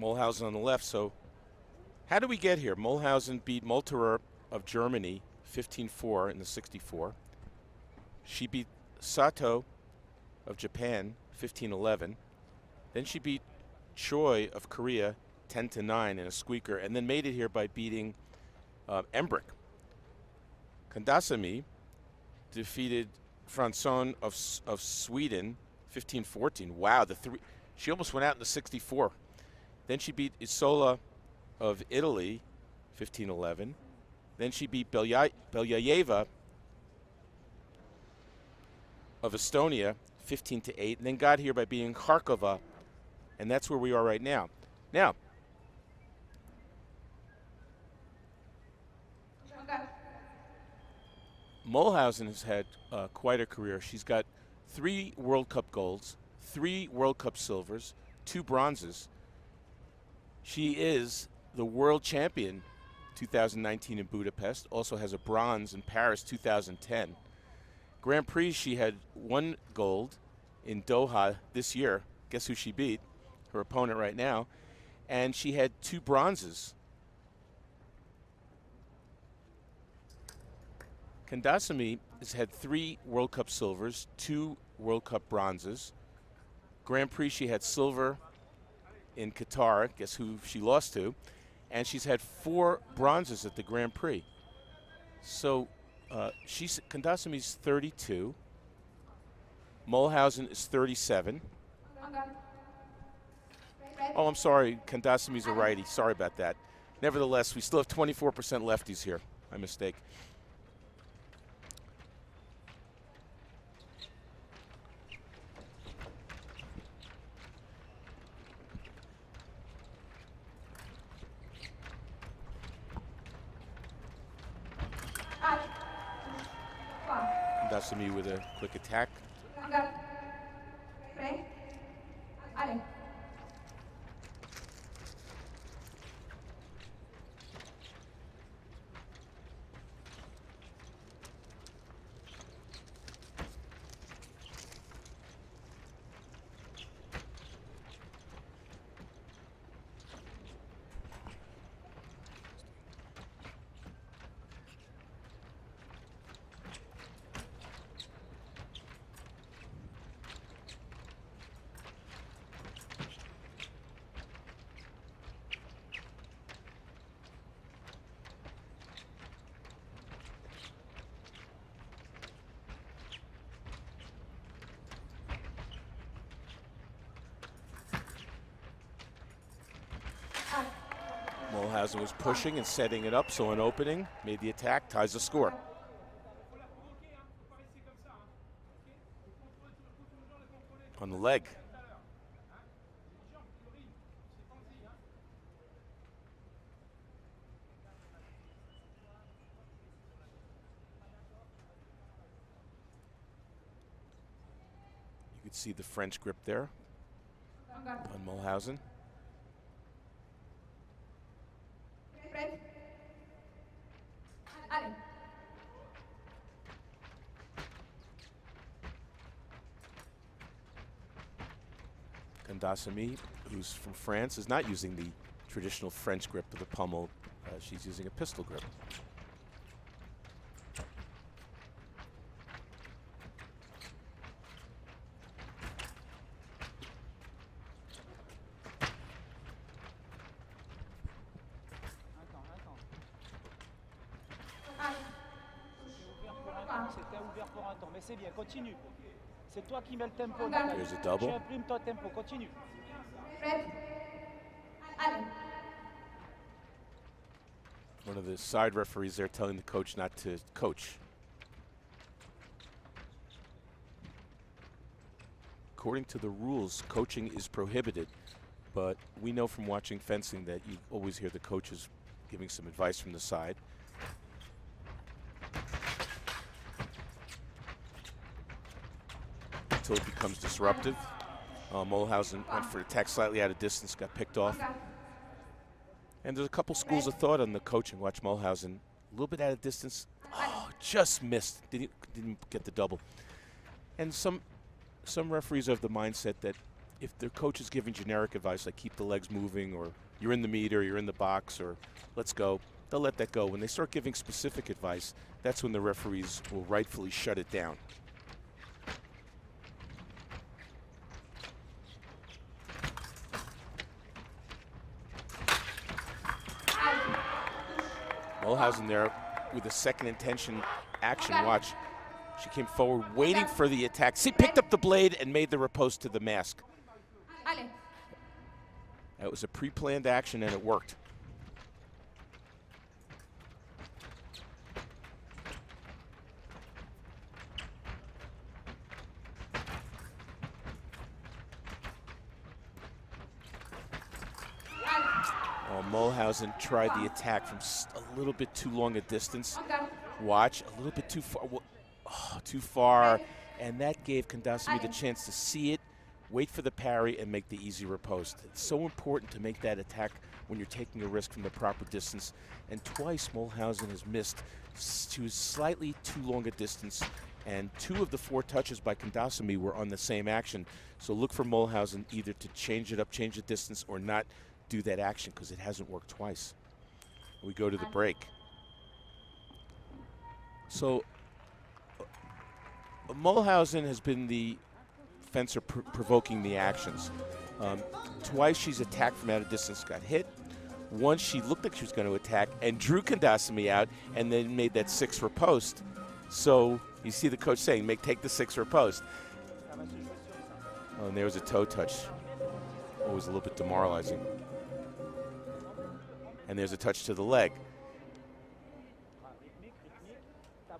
Moelhaussen on the left. So how do we get here? Moelhaussen beat Molterer of Germany 15-4 in the 64. She beat Sato of Japan 15-11. Then she beat Choi of Korea 10-9 in a squeaker, and then made it here by beating Embrick. Candassamy defeated Franson of Sweden 15-14. Wow, she almost went out in the 64. Then she beat Isola of Italy 15-11. Then she beat Belyaeva of Estonia 15-8, and then got here by beating Kharkova, and that's where we are right now. Now, Moelhaussen has had quite a career. She's got 3 World Cup golds, 3 World Cup silvers, 2 bronzes. She is the world champion 2019 in Budapest, also has a bronze in Paris 2010. Grand Prix, she had 1 gold in Doha this year. Guess who she beat? Her opponent right now. And she had 2 bronzes. Candassamy has had 3 World Cup silvers, 2 World Cup bronzes. Grand Prix, she had silver in Qatar. Guess who she lost to? And she's had 4 bronzes at the Grand Prix. So Candassamy's 32. Moelhaussen is 37. Oh, I'm sorry, Candassamy's a righty. Sorry about that. Nevertheless, we still have 24% lefties here. My mistake. Candassamy with a quick attack. Moelhaussen was pushing and setting it up, so an opening, made the attack, ties the score. On the leg. You could see the French grip there on Moelhaussen. Candassamy, who's from France, is not using the traditional French grip of the pommel. She's using a pistol grip. Here's a double. One of the side referees there telling the coach not to coach. According to the rules, coaching is prohibited, but we know from watching fencing that you always hear the coaches giving some advice from the side. Until it becomes disruptive. Moelhaussen went for an attack slightly out of distance, got picked off. And there's a couple schools of thought on the coaching. Watch Moelhaussen, a little bit out of distance. Oh, just missed, didn't get the double. And some referees have the mindset that if the coach is giving generic advice like keep the legs moving, or you're in the meter, you're in the box, or let's go, they'll let that go. When they start giving specific advice, that's when the referees will rightfully shut it down. Moelhaussen there with a second intention action. Watch. She came forward waiting for the attack. See, picked up the blade and made the riposte to the mask. That was a pre-planned action and it worked. Moelhaussen tried the attack from a little bit too long a distance. Watch, a little bit too far. Too far. And that gave Candassamy the chance to see it, wait for the parry, and make the easy riposte. It's so important to make that attack when you're taking a risk from the proper distance. And twice Moelhaussen has missed to slightly too long a distance. And 2 of the 4 touches by Candassamy were on the same action. So look for Moelhaussen either to change it up, change the distance, or not do that action, because it hasn't worked twice. We go to the break. So Moelhaussen has been the fencer provoking the actions. Twice she's attacked from out of distance, got hit. Once she looked like she was going to attack and drew Candassamy out and then made that 6 riposte. So you see the coach saying, take the 6 riposte. Oh, and there was a toe touch. Always a little bit demoralizing. And there's a touch to the leg.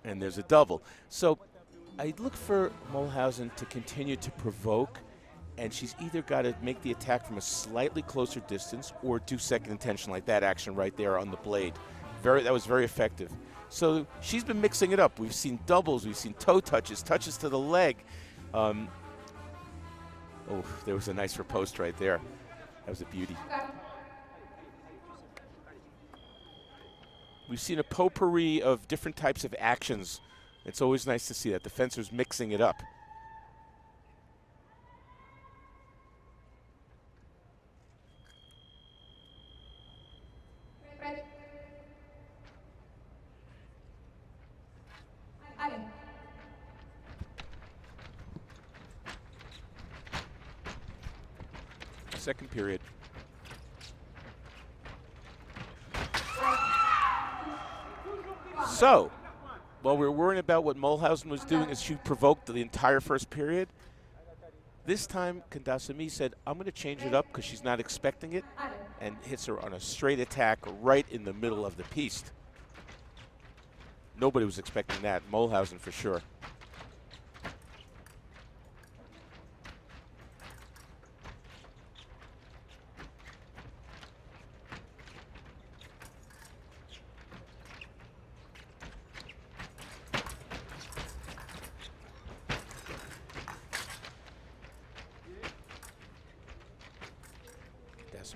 And there's a double. So I look for Moelhaussen to continue to provoke, and she's either got to make the attack from a slightly closer distance or do second intention like that action right there on the blade. That was very effective. So she's been mixing it up. We've seen doubles, we've seen toe touches, touches to the leg. Oh, there was a nice riposte right there. That was a beauty. We've seen a potpourri of different types of actions. It's always nice to see that. The fencer's mixing it up. Second period. So, while we were worrying about what Moelhaussen was doing as she provoked the entire first period, this time Candassamy said, I'm going to change it up because she's not expecting it, and hits her on a straight attack right in the middle of the piece. Nobody was expecting that. Moelhaussen for sure.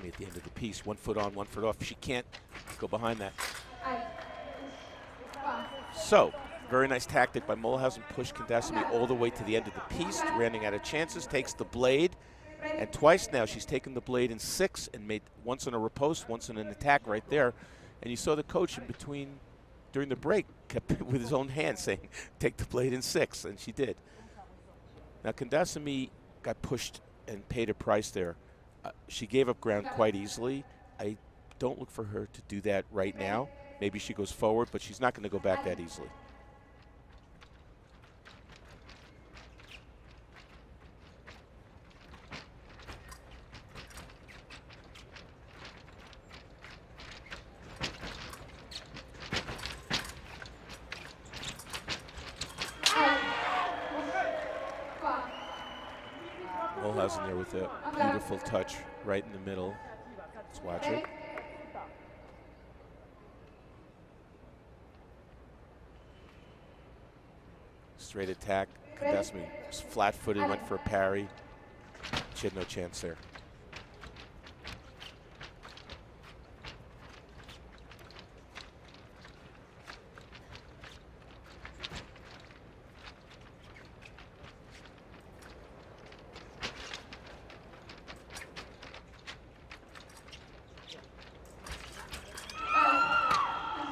At the end of the piece, 1 foot on, 1 foot off. She can't go behind that. So, very nice tactic by Moelhaussen. Pushed Candassamy all the way to the end of the piece, running out of chances, takes the blade, and twice now she's taken the blade in 6 and made once on a riposte, once on an attack right there. And you saw the coach in between, during the break, kept with his own hand saying, take the blade in 6, and she did. Now Candassamy got pushed and paid a price there. She gave up ground quite easily. I don't look for her to do that right now. Maybe she goes forward, but she's not going to go back that easily. Moelhaussen there with a beautiful touch right in the middle. Let's watch it. Straight attack. Candassamy was flat-footed, went for a parry. She had no chance there.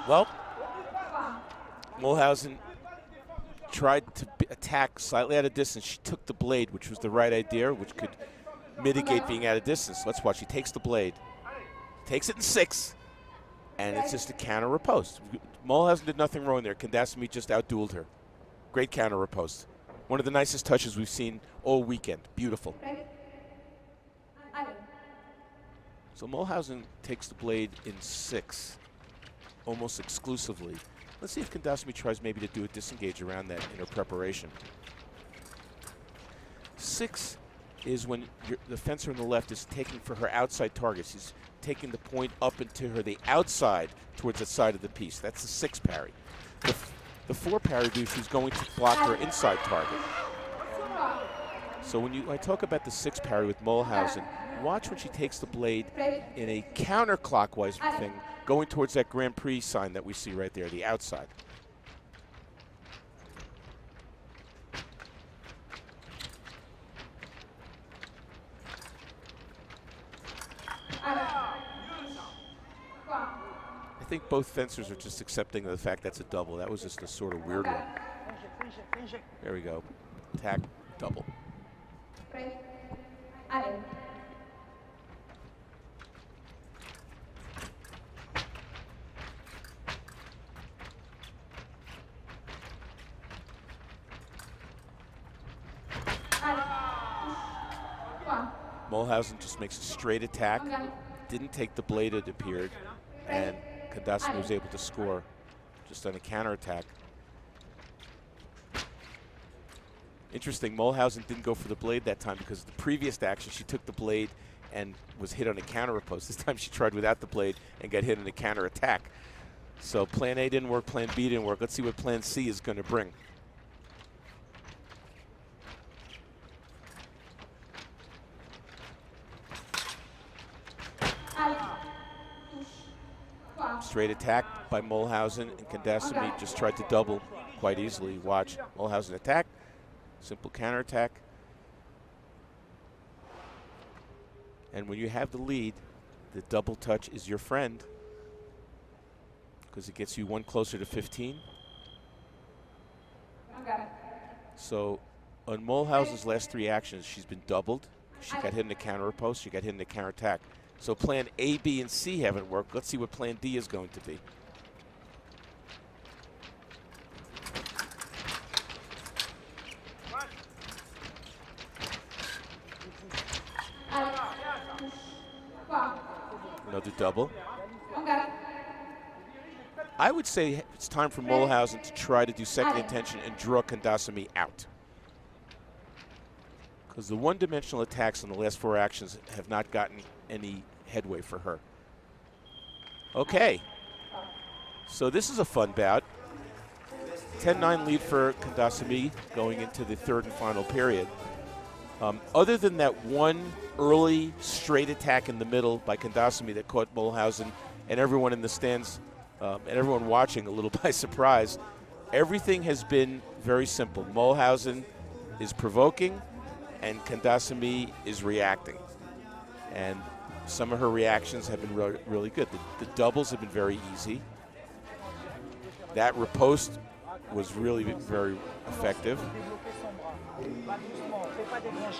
Well, Moelhaussen tried to attack slightly out of distance. She took the blade, which was the right idea, which could mitigate being out of distance. Let's watch. She takes the blade, takes it in 6, and it's just a counter riposte. Moelhaussen did nothing wrong there. Candassamy just outdueled her. Great counter riposte. One of the nicest touches we've seen all weekend. Beautiful. So Moelhaussen takes the blade in 6, almost exclusively. Let's see if Candassamy tries maybe to do a disengage around that in her preparation. 6 is when the fencer on the left is taking for her outside targets. He's taking the point up into her, the outside towards the side of the piece. That's the 6 parry. The 4 parry view, she's going to block her inside target. So when I talk about the 6 parry with Moelhaussen, watch when she takes the blade in a counterclockwise thing, going towards that Grand Prix sign that we see right there, the outside. I think both fencers are just accepting of the fact that's a double. That was just a sort of weird one. There we go. Attack, double. Moelhaussen just makes a straight attack. Didn't take the blade, it appeared, and Candassamy was able to score just on a counterattack. Interesting, Moelhaussen didn't go for the blade that time because the previous action she took the blade and was hit on a counter riposte. This time she tried without the blade and got hit on a counterattack. So plan A didn't work, plan B didn't work. Let's see what plan C is going to bring. Straight attack by Moelhaussen, and Candassamy just tried to double quite easily. Watch, Moelhaussen attack, simple counterattack. And when you have the lead, the double touch is your friend because it gets you 1 closer to 15. So on Moelhaussen's last 3 actions, she's been doubled. She got hit in the counter riposte, she got hit in the counterattack. So plan A, B, and C haven't worked. Let's see what plan D is going to be. Another double. I would say it's time for Moelhaussen to try to do second intention and draw Candassamy out. Because the one-dimensional attacks on the last 4 actions have not gotten any headway for her. Okay, so this is a fun bout. 10-9 lead for Candassamy going into the 3rd and final period. Other than that one early straight attack in the middle by Candassamy that caught Moelhaussen and everyone in the stands and everyone watching a little by surprise, everything has been very simple. Moelhaussen is provoking and Candassamy is reacting. And some of her reactions have been really good. The doubles have been very easy. That riposte was really very effective.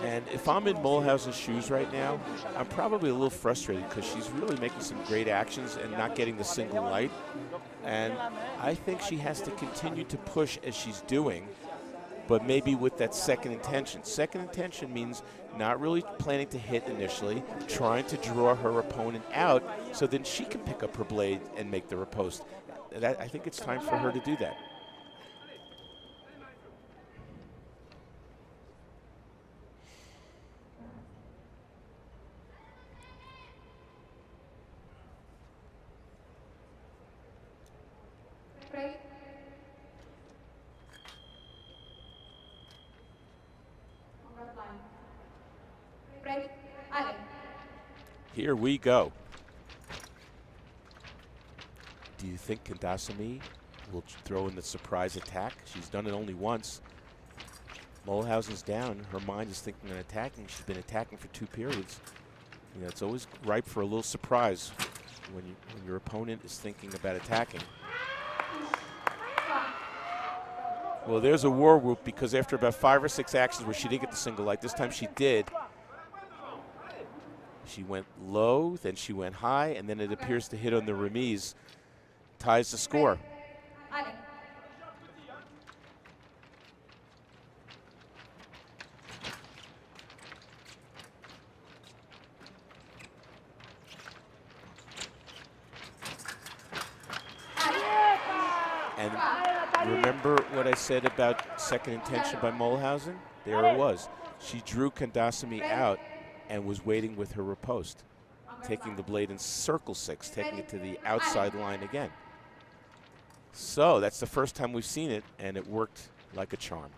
And if I'm in Moelhaussen's shoes right now, I'm probably a little frustrated because she's really making some great actions and not getting the single light. And I think she has to continue to push as she's doing, but maybe with that second intention. Second intention means not really planning to hit initially, trying to draw her opponent out so then she can pick up her blade and make the riposte. I think it's time for her to do that. Here we go. Do you think Candassamy will throw in the surprise attack? She's done it only once. Moelhaussen's down. Her mind is thinking on attacking. She's been attacking for 2 periods. You know, it's always ripe for a little surprise when your opponent is thinking about attacking. Well, there's a war whoop because after about 5 or 6 actions where she didn't get the single light, this time she did. She went low, then she went high, and then it appears to hit on the remise. Ties the score. And remember what I said about second intention by Moelhausen? There it was. She drew Candassamy out and was waiting with her riposte, taking the blade in circle 6, taking it to the outside line again. So that's the first time we've seen it, and it worked like a charm.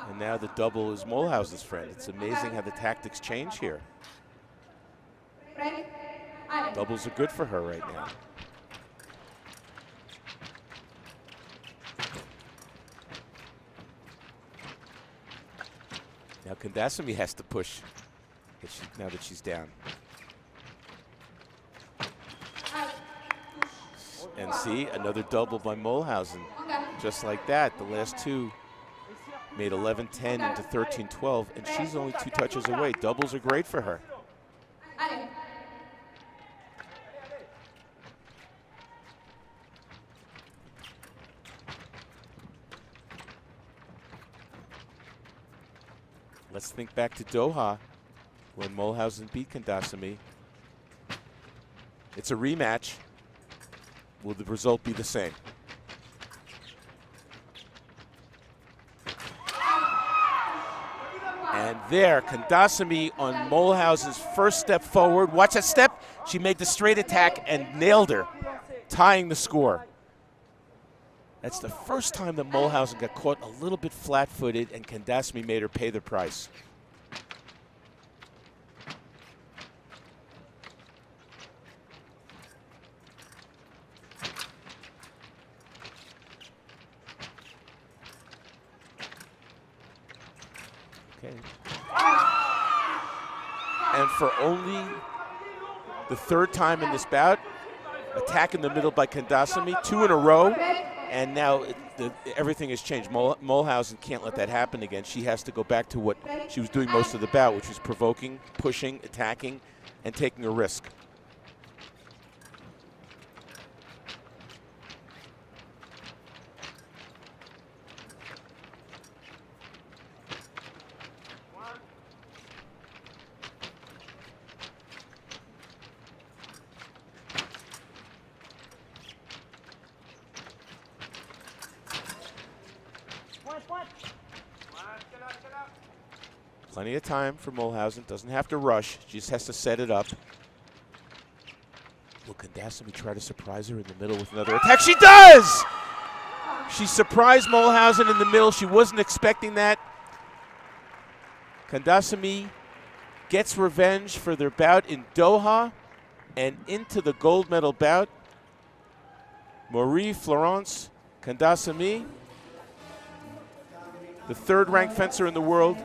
And now the double is Moelhausen's friend. It's amazing how the tactics change here. Doubles are good for her right now. Now Candassamy has to push now that she's down. And see, another double by Moelhausen. Just like that, the last two made 11-10 into 13-12, and she's only 2 touches away. Doubles are great for her. Let's think back to Doha when Moelhausen beat Candassamy. It's a rematch. Will the result be the same? And there, Candassamy on Moelhausen's first step forward. Watch that step. She made the straight attack and nailed her, tying the score. That's the first time that Moelhausen got caught a little bit flat-footed, and Candassamy made her pay the price. Okay. And for only the 3rd time in this bout, attack in the middle by Candassamy, 2 in a row. And now everything has changed. Moelhausen can't let that happen again. She has to go back to what she was doing most of the bout, which was provoking, pushing, attacking, and taking a risk. Plenty of time for Moelhausen. Doesn't have to rush. She just has to set it up. Will Candassamy try to surprise her in the middle with another attack? She does! She surprised Moelhausen in the middle. She wasn't expecting that. Candassamy gets revenge for their bout in Doha and into the gold medal bout. Marie-Florence Candassamy, the 3rd ranked fencer in the world.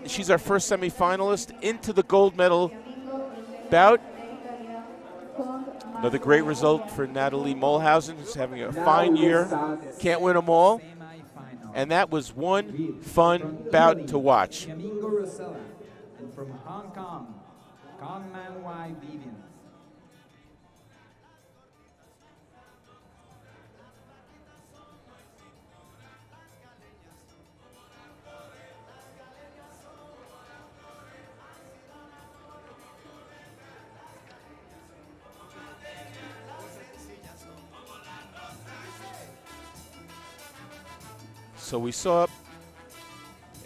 She's our first semifinalist into the gold medal bout. Another great result for Nathalie Moelhausen, who's having a fine year. Can't win them all. And that was one fun bout to watch. And from Hong Kong, Kongman Wai Vivian. So we saw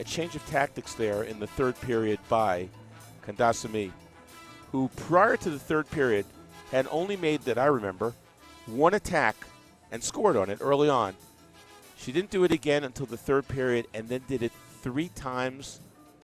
a change of tactics there in the 3rd period by Candassamy, who prior to the 3rd period had only made, that I remember, 1 attack and scored on it early on. She didn't do it again until the 3rd period, and then did it 3 times